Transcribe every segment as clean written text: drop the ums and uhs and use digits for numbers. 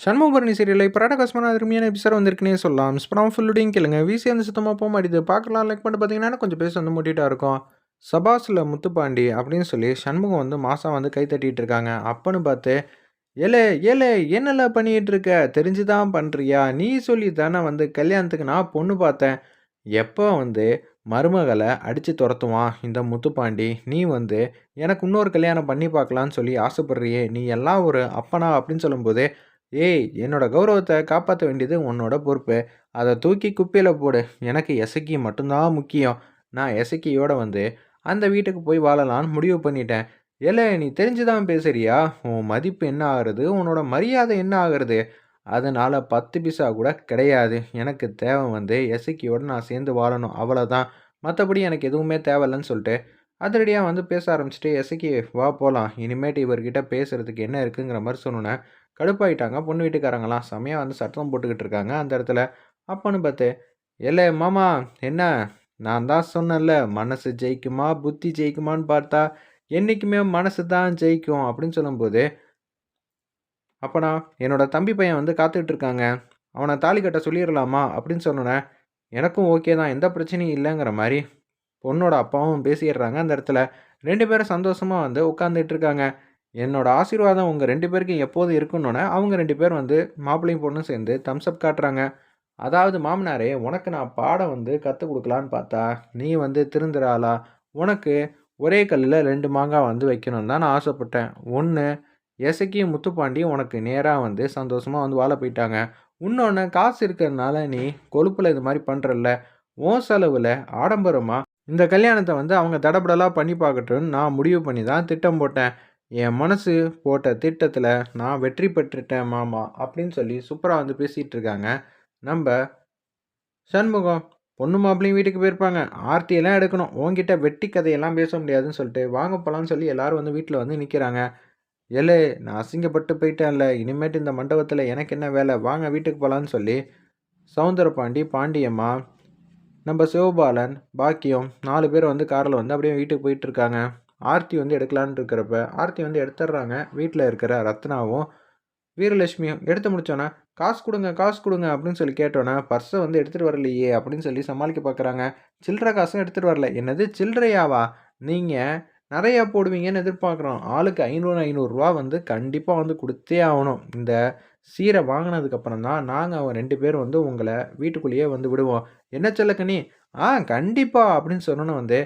சண்முகபரணி சீரியல்ல இப்ப ராடகாஸ்மான அருமையான எபிசோட் வந்திருக்குன்னே சொல்லலாம். மிஸ் பண்ணாம ஃபுல்லுடையும் கேளுங்க. வீசி வந்து சுத்தமா போ மாட்டேது. பார்க்கலாம் லைக் பண்ணிட்டு பார்த்தீங்கன்னா, கொஞ்சம் பேச வந்து மூட்டிட்டா இருக்கும். சபாஸ்ல முத்துப்பாண்டி அப்படின்னு சொல்லி சண்முகம் வந்து மாசா வந்து கை தட்டிட்டு இருக்காங்க. அப்பன்னு பார்த்து, "ஏலே ஏலே என்னல பண்ணிட்டு இருக்க? தெரிஞ்சு தான் பண்றியா? நீ சொல்லி தானே வந்து கல்யாணத்துக்கு நான் பொண்ணு பார்த்தேன். எப்போ வந்து மருமகள அடிச்சு தொரத்துவான் இந்த முத்துப்பாண்டி? நீ வந்து எனக்கு இன்னொரு கல்யாணம் பண்ணி பார்க்கலான்னு சொல்லி ஆசைப்படுறியே! நீ எல்லாம் ஒரு அப்பனா?" அப்படின்னு சொல்லும்போது, "ஏய்! என்னோட கௌரவத்த காப்பாத்த வேண்டியது உன்னோட பொறுப்பு. அத தூக்கி குப்பையில போடு. எனக்கு எசக்கி மட்டும் தான் முக்கியம். நான் எசக்கியோட வந்து அந்த வீட்டுக்கு போய் வாழலான்னு முடிவு பண்ணிட்டேன்." "ஏலே! நீ தெரிஞ்சு தான் பேசுறியா? உன் மதிப்பு என்ன ஆகுறது? உன்னோட மரியாதை என்ன ஆகுறது? அதனால 10 பைசா கூட கிடையாது. எனக்கு தேவை வந்து எசக்கியோட நான் சேர்ந்து வாழணும். அவ்வளோதான். மத்தபடி எனக்கு எதுவுமே தேவையில்லன்னு" சொல்லிட்டு அதிரடியா வந்து பேச ஆரம்பிச்சுட்டு, "எசக்கி வா போலாம். இனிமேட்டு இவர்கிட்ட பேசுறதுக்கு என்ன இருக்குங்கிற மாரி சொன்னோனே, கடுப்பாயிட்டாங்க பொண்ணு வீட்டுக்காரங்கலாம். செமையா வந்து சத்தம் போட்டுக்கிட்டு இருக்காங்க அந்த இடத்துல. அப்பன்னு பார்த்து, "ஏலே மாமா என்ன? நான் தான் சொன்னேன்ல, மனசு ஜெயிக்குமா, புத்தி ஜெயிக்குமான்னு பார்த்தா, என்னைக்குமே மனசு தான் ஜெயிக்கும்." அப்படின்னு சொல்லும்போது, "அப்பனா என்னோட தம்பி பையன் வந்து காத்துட்டு இருக்காங்க. அவன தாலி கட்ட சொல்லிறலாமா?" அப்படின்னு சொன்னோனே, "எனக்கும் ஓகே தான். எந்த பிரச்சனையும் இல்லங்கிற" மாரி பொண்ணோட அப்பாவும் பேசிடுறாங்க அந்த இடத்துல. 2 பேரும் சந்தோஷமா வந்து உட்காந்துட்டு இருக்காங்க. என்னோட ஆசீர்வாதம் உங்க 2 பேருக்கும் எப்போதும் இருக்குன்னோனே, அவங்க 2 பேரும் வந்து மாப்பிள்ளையும் பொண்ணும் சேர்ந்து தம்ஸ் அப் காட்டுறாங்க. "அதாவது மாமனாரே, உனக்கு நான் பாடம் வந்து கத்துக் குடுக்கலான்னு பார்த்தா, நீ வந்து திருந்துற ஆளா? உனக்கு ஒரே கல்லுல 2 மாங்கா வந்து வைக்கணும்னு தான் நான் ஆசைப்பட்டேன். ஒண்ணு எசக்கியும் முத்துப்பாண்டியும் உனக்கு நேரா வந்து சந்தோஷமா வந்து வாழ போயிட்டாங்க. உன்னொன்னு காசு இருக்கிறதுனால நீ கொழுப்புல இது மாரி பண்றல்ல, உன் செலவுல ஆடம்பரமா இந்த கல்யாணத்த வந்து அவங்க தடபுடலா பண்ணி பார்க்கட்டும்னு நான் முடிவு பண்ணி தான் திட்டம் போட்டேன். என் மனசு போட்ட திட்டத்துல நான் வெற்றி பெற்றுட்டேன் மாமா." அப்படின்னு சொல்லி சூப்பரா வந்து பேசிட்டு இருக்காங்க. நம்ப சண்முகம். பொண்ணு மாப்பிள்ளையும் வீட்டுக்கு போயிருப்பாங்க. ஆர்த்தியெல்லாம் எடுக்கணும். உன்கிட்ட வெட்டி கதையெல்லாம் பேச முடியாதுன்னு சொல்லிட்டு, வாங்க போலான்னு சொல்லி எல்லாரும் வந்து வீட்ல வந்து நிக்கிறாங்க. "ஏலே நான் அசிங்கப்பட்டு போயிட்டேன்ல. இனிமேட்டு இந்த மண்டபத்துல எனக்கு என்ன வேல? வாங்க வீட்டுக்கு போலான்னு" சொல்லி, சௌந்தரபாண்டி, பாண்டியம்மா, நம்ப சிவபாலன், பாக்கியம் 4 பேர் வந்து கார்ல வந்து அப்படியே வீட்டுக்கு போயிட்டுருக்காங்க. ஆர்த்தி வந்து எடுக்கலான்ட்டு இருக்கிறப்ப, ஆர்த்தி வந்து எடுத்துடுறாங்க. வீட்ல இருக்கிற ரத்னாவும், வீரலட்சுமியும் எடுத்து முடிச்சோனே, "காசு குடுங்க, காசு குடுங்க" அப்படின்னு சொல்லி கேட்டோனே, "பர்ஸ வந்து எடுத்துட்டு வரலையே" அப்படின்னு சொல்லி சமாளிக்க பார்க்குறாங்க. சில்லற காசும் எடுத்துட்டு வரல. "என்னது சில்லறையாவா? நீங்க நெறையா போடுவீங்கன்னு எதிர்பார்க்குறோம். ஆளுக்கு 500, ரூ. 500 வந்து கண்டிப்பா வந்து குடுத்தே ஆவணும். இந்த சீர வாங்குனதுக்கப்புறம் தான் நாங்க 2 பேரும் வந்து உங்கள வீட்டுக்குள்ளேயே வந்து விடுவோம்." "என்ன செல்லக்கனி?" கண்டிப்பா" அப்படின்னு சொன்னோனே வந்து,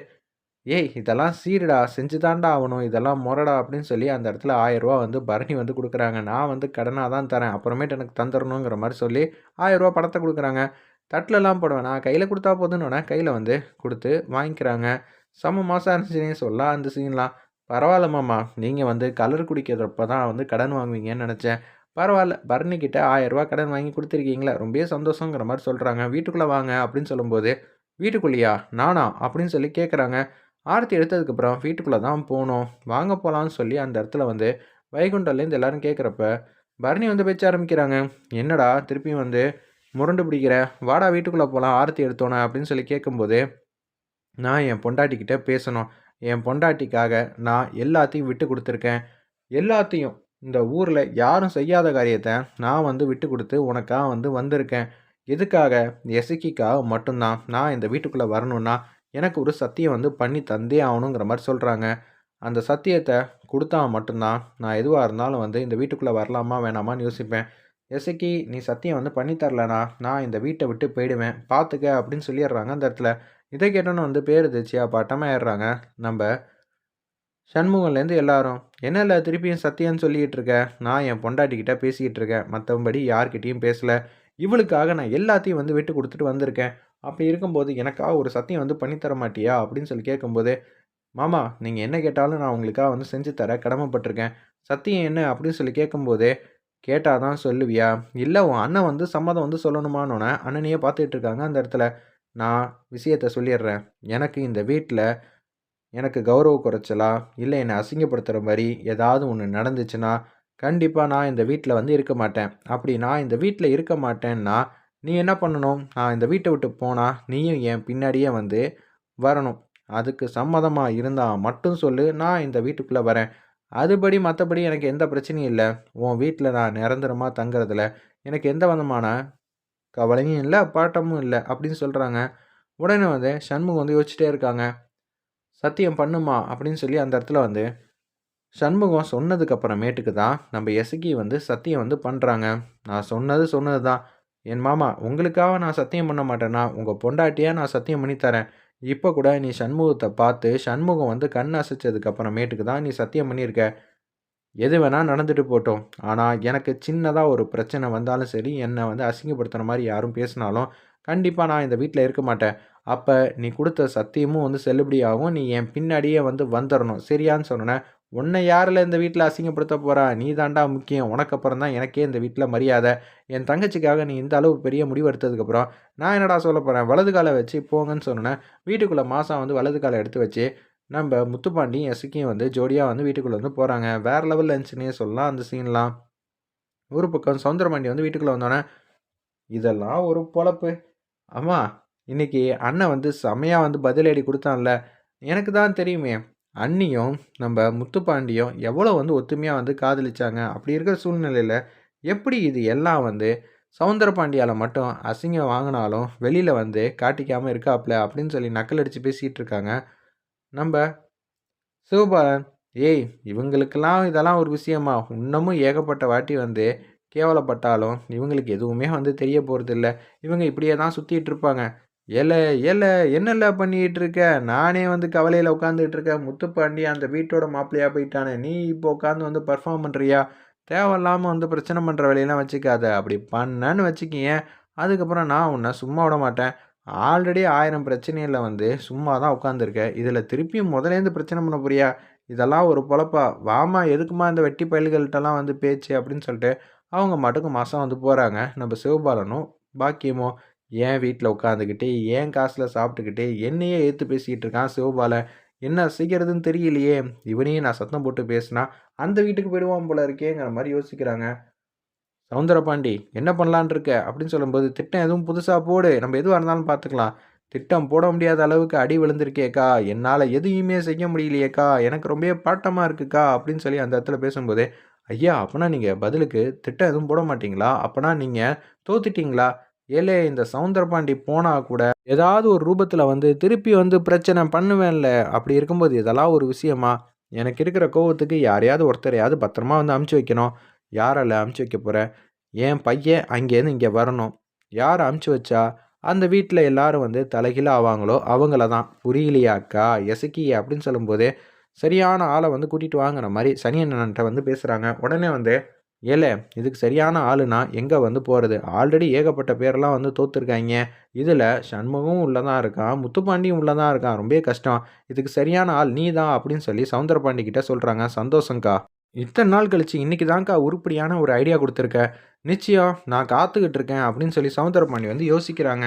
"ஏய் இதெல்லாம் சீருடா, செஞ்சு தான்டா ஆவணும். இதெல்லாம் மொறடா" அப்படின்னு சொல்லி அந்த இடத்துல ரூ. 1000 வந்து பரணி வந்து குடுக்குறாங்க. "நான் வந்து கடனா தான் தரேன். அப்புறமேட்டு எனக்கு தந்துரணுங்கிற" மாரி சொல்லி ரூ. 1000 பணத்த குடுக்குறாங்க. தட்லலாம் போட வேணாம். கையில குடுத்தா போதுன்னோனே, கையில வந்து குடுத்து வாங்கிக்கிறாங்க. செம்ம மாஸா இருந்துச்சுன்னே சொல்லலாம் அந்த சீன்லாம். "பரவால்ல மாமா, நீங்க வந்து கலர் குடிக்கிறப்ப தான் வந்து கடன் வாங்குவீங்கன்னு நெனச்சேன். பரவால்ல, பரணி கிட்ட ரூ. 1000 கடன் வாங்கி குடுத்துருக்கீங்களே, ரொம்பவே சந்தோஷங்கிற" மாரி சொல்றாங்க. "வீட்டுக்குள்ள வாங்க" அப்படின்னு சொல்லும்போது, "வீட்டுக்குள்ளயா? நானா?" அப்படின்னு சொல்லி கேட்குறாங்க. ஆரத்தி எடுத்ததுக்கப்புறம் வீட்டுக்குள்ள தான் போனோம். வாங்க போலான்னு சொல்லி அந்த இடத்துல வந்து வைகுண்டம்லேருந்து எல்லாரும் கேட்குறப்ப, பரணி வந்து பேச்ச ஆரம்பிக்கிறாங்க. "என்னடா திருப்பியும் வந்து முரண்டு பிடிக்கிற? வாடா வீட்டுக்குள்ள போலாம் ஆரத்தி எடுத்தோனே" அப்படின்னு சொல்லி கேட்கும்போது, "நான் என் பொண்டாட்டிகிட்ட பேசணும். என் பொண்டாட்டிக்காக நான் எல்லாத்தையும் விட்டு குடுத்துருக்கேன். எல்லாத்தையும். இந்த ஊர்ல யாரும் செய்யாத காரியத்த நான் வந்து விட்டு குடுத்து உனக்காக வந்து வந்திருக்கேன். எதுக்காக? எசக்கிக்காக மட்டும் தான். நான் இந்த வீட்டுக்குள்ள வரணும்னா, எனக்கு ஒரு சத்தியம் வந்து பண்ணி தந்தே ஆவணுங்கிற" மாரி சொல்றாங்க. அந்த சத்தியத்த குடுத்தா மட்டும் தான், நான் எதுவா இருந்தாலும் வந்து இந்த வீட்டுக்குள்ள வரலாமா, வேணாமான்னு யோசிப்பேன். "எசக்கி நீ சத்தியம் வந்து பண்ணி தரலனா, நான் இந்த வீட்ட விட்டு போயிடுவேன். பார்த்துக்க" அப்படின்னு சொல்லிடுறாங்க அந்த இடத்துல. இத கேட்டோனே வந்து பேரதிர்ச்சியா பட்டமாயிடுறாங்க. நம்ப சண்முகம்லேருந்து எல்லாரும். "என்னல திருப்பியும் சத்தியம்ன்னு சொல்லிக்கிட்டு இருக்க? நான் என் பொண்டாட்டிகிட்ட பேசிக்கிட்டு இருக்கேன். மத்தபடி யார்கிட்டயும் பேசல. இவளுக்காக நான் எல்லாத்தையும் வந்து விட்டு குடுத்துட்டு வந்திருக்கேன். அப்படி இருக்கும்போது எனக்காக ஒரு சத்தியம் வந்து பண்ணி தர மாட்டியா?" அப்படின்னு சொல்லி கேட்கும்போது, "மாமா, நீங்க என்ன கேட்டாலும் நான் உங்களுக்காக வந்து செஞ்சு தர கடமைப்பட்டுருக்கேன். சத்தியம் என்ன?" அப்படின்னு சொல்லி கேட்கும்போதே, "கேட்டா தான் சொல்லுவியா? இல்ல உன் அண்ணன் வந்து சம்மதம் வந்து சொல்லணுமான்னோனே" அண்ணனையே பார்த்துட்டு இருக்காங்க அந்த இடத்துல. "நான் விஷயத்த சொல்லிடுறேன். எனக்கு இந்த வீட்ல எனக்கு கௌரவ குறைச்சலா, இல்ல என்ன அசிங்கப்படுத்துற மாரி ஏதாவது ஒண்ணு நடந்துச்சுன்னா, கண்டிப்பா நான் இந்த வீட்ல வந்து இருக்க மாட்டேன். அப்படி நான் இந்த வீட்ல இருக்க மாட்டேன்னா, நீ என்ன பண்ணணும்? நான் இந்த வீட்ட விட்டு போனா, நீயும் என் பின்னாடியே வந்து வரணும். அதுக்கு சம்மதமா இருந்தா மட்டும் சொல்லு, நான் இந்த வீட்டுக்குள்ள வரேன். அதுபடி மத்தபடி எனக்கு எந்த பிரச்சனையும் இல்ல. உன் வீட்ல நான் நிரந்தரமா தங்குறதுல எனக்கு எந்த விதமான கவலையும் இல்ல, பாட்டமும் இல்ல அப்படின்னு சொல்றாங்க. உடனே வந்து சண்முகம் வந்து யோசிச்சுட்டே இருக்காங்க. "சத்தியம் பண்ணுமா" அப்படின்னு சொல்லி அந்த இடத்துல வந்து சண்முகம் சொன்னதுக்கு அப்புறமேட்டுக்கு தான் நம்ம எசக்கி வந்து சத்தியம் வந்து பண்றாங்க. "நான் சொன்னது சொன்னது தான். என் மாமா உங்களுக்காக நான் சத்தியம் பண்ண மாட்டேனா, உங்க பொண்டாட்டியா நான் சத்தியம் பண்ணி தரேன். இப்ப கூட நீ சண்முகத்த பார்த்து சண்முகம் வந்து கண் அசைச்சதுக்கு அப்புறமேட்டுக்கு தான் நீ சத்தியம் பண்ணியிருக்க. எது வேணா நடந்துட்டு போட்டும். ஆனா, எனக்கு சின்னதா ஒரு பிரச்சனை வந்தாலும் சரி, என்ன வந்து அசிங்கப்படுத்துற மாரி யாரும் பேசினாலும், கண்டிப்பா நான் இந்த வீட்ல இருக்க மாட்டேன். அப்ப நீ குடுத்த சத்தியமும் வந்து செல்லுபடியாகும். நீ என் பின்னாடியே வந்து வந்துரணும். சரியான்னு சொன்னோனே, "உன்ன யாருல இந்த வீட்ல அசிங்கப்படுத்த போறா? நீ தான்டா முக்கியம். உனக்கு அப்புறம் தான் எனக்கே இந்த வீட்ல மரியாதை. என் தங்கச்சிக்காக நீ இந்த அளவு பெரிய முடிவு எடுத்ததுக்கப்புறம், நான் என்னடா சொல்லப் போறேன்? வலது கால வச்சு போங்கன்னு" சொன்னோனே, வீட்டுக்குள்ள மாசா வந்து வலது கால எடுத்து வச்சு நம்ப முத்துப்பாண்டியும், எசக்கியும் வந்து ஜோடியா வந்து வீட்டுக்குள்ள வந்து போறாங்க. வேற லெவல்ல இருந்துச்சுன்னே சொல்லலாம் அந்த சீன்லாம். ஒரு பக்கம் சௌந்தரபாண்டி வந்து வீட்டுக்குள்ள வந்தோனே, "இதெல்லாம் ஒரு பொழப்பு. அம்மா இன்னைக்கு அண்ணன் வந்து செம்மையா வந்து பதிலடி குடுத்தான்ல. எனக்கு தான் தெரியுமே. அண்ணியும், நம்ப முத்துப்பாண்டியும் எவ்வளோ வந்து ஒத்துமையா வந்து காதலிச்சாங்க. அப்படி இருக்கிற சூழ்நிலையில, எப்படி இது எல்லாம் வந்து சௌந்தரபாண்டியால மட்டும் அசிங்கம் வாங்குனாலும், வெளியில வந்து காட்டிக்காம இருக்காப்ல" அப்படின்னு சொல்லி நக்கல் அடிச்சு பேசிட்டு இருக்காங்க. நம்ப சிவபாலன், "ஏய் இவங்களுக்கெல்லாம் இதெல்லாம் ஒரு விஷயமா? இன்னமும் ஏகப்பட்ட வாட்டி வந்து கேவலப்பட்டாலும், இவங்களுக்கு எதுவுமே வந்து தெரிய போறதில்ல. இவங்க இப்படியே தான் சுத்திட்டு இருப்பாங்க. ஏல ஏல என்னல பண்ணிட்டு இருக்க? நானே வந்து கவலையில உட்காந்துட்டு இருக்கேன். முத்துப்பாண்டி அந்த வீட்டோட மாப்பிள்ளையா போயிட்டானே. நீ இப்போ உட்காந்து வந்து பெர்ஃபார்ம் பண்றியா? தேவையில்லாம வந்து பிரச்சனை பண்ற வேலையெல்லாம் வச்சுக்காத. அப்படி பண்ணேன்னு வச்சுக்கயேன், அதுக்கப்புறம் நான் உன்ன சும்மா விட மாட்டேன். ஆல்ரெடி 1000 பிரச்சனையில வந்து சும்மா தான் உட்காந்துருக்க. இதில திருப்பியும் முதலேருந்து பிரச்சனை பண்ண போறியா? இதெல்லாம் ஒரு பொழப்பா? வாம்மா எதுக்கும்மா இந்த வெட்டி பயல்கள்ட்டலாம் வந்து பேச்சு அப்படின்னு சொல்லிட்டு, அவங்க பாட்டுக்கு மாசம் வந்து போறாங்க. நம்ம சிவபாலனும், பாக்கியமும் என் வீட்ல உட்காந்துக்கிட்டு, என் காசுல சாப்பிட்டுக்கிட்டு, என்னையே எதிர்த்து பேசிக்கிட்டு இருக்கான் சிவபாலன். என்ன செய்றதுன்னு தெரியலையே! இவனையும் நான் சத்தம் போட்டு பேசினா, அந்த வீட்டுக்கு போயிடுவான் போல இருக்கேங்கிற மாரி யோசிக்கிறாங்க. "சௌந்தரபாண்டி என்ன பண்ணலான்னு இருக்க?" அப்படின்னு சொல்லும்போது, "திட்டம் எதுவும் புதுசா போடு. நம்ம எதுவா இருந்தாலும் பார்த்துக்கலாம்." "திட்டம் போட முடியாத அளவுக்கு அடி விழுந்திருக்கேக்கா. என்னால எதையுமே செய்ய முடியலையேக்கா. எனக்கு ரொம்பவே பதட்டமா இருக்குக்கா." அப்படின்னு சொல்லி அந்த இடத்துல பேசும்போது, "ஐயா! அப்பன்னா நீங்க பதிலுக்கு திட்டம் எதுவும் போட மாட்டீங்களா? அப்பன்னா நீங்க தோத்துட்டீங்களா? ஏலே இந்த சௌந்தரபாண்டி போனா கூட ஏதாவது ஒரு ரூபத்துல வந்து திருப்பி வந்து பிரச்சனை பண்ணுவேன்ல. அப்படி இருக்கும்போது இதெல்லாம் ஒரு விஷயமா? எனக்கு இருக்கிற கோவத்துக்கு யாரையாவது ஒருத்தரையாவது பத்திரமா வந்து அனுப்பிச்சு வைக்கணும். யாரால அனுப்பிச்சு வைக்க போற? என் பையன் அங்கேருந்து இங்க வரணும். யார் அனுப்பிச்சு வச்சா, அந்த வீட்ல எல்லாரும் வந்து தலைகீழா ஆவாங்களோ, அவங்கள தான். புரியலையாக்கா? எசக்கி அப்படின்னு சொல்லும்போது, சரியான ஆள வந்து கூட்டிட்டு வாங்குற மாரி சனியன் அண்ணன்ட்ட வந்து பேசுறாங்க. உடனே வந்து, "ஏலே இதுக்கு சரியான ஆளுனா எங்க வந்து போறது? ஆல்ரெடி ஏகப்பட்ட பேர்லாம் வந்து தோத்துருக்காய்ங்க. இதுல சண்முகவும் உள்ள தான் இருக்கான். முத்துப்பாண்டியும் உள்ள தான் இருக்கான். ரொம்பவே கஷ்டம். இதுக்கு சரியான ஆள் நீ தான்" அப்படின்னு சொல்லி சௌந்தரபாண்டி கிட்ட சொல்றாங்க. "சந்தோஷம்க்கா. இத்தன நாள் கழிச்சு இன்னைக்கு தான்க்கா உருப்படியான ஒரு ஐடியா குடுத்துருக்க. நிச்சயம் நான் காத்துக்கிட்டு இருக்கேன்" அப்படின்னு சொல்லி சௌந்தரபாண்டி வந்து யோசிக்கிறாங்க.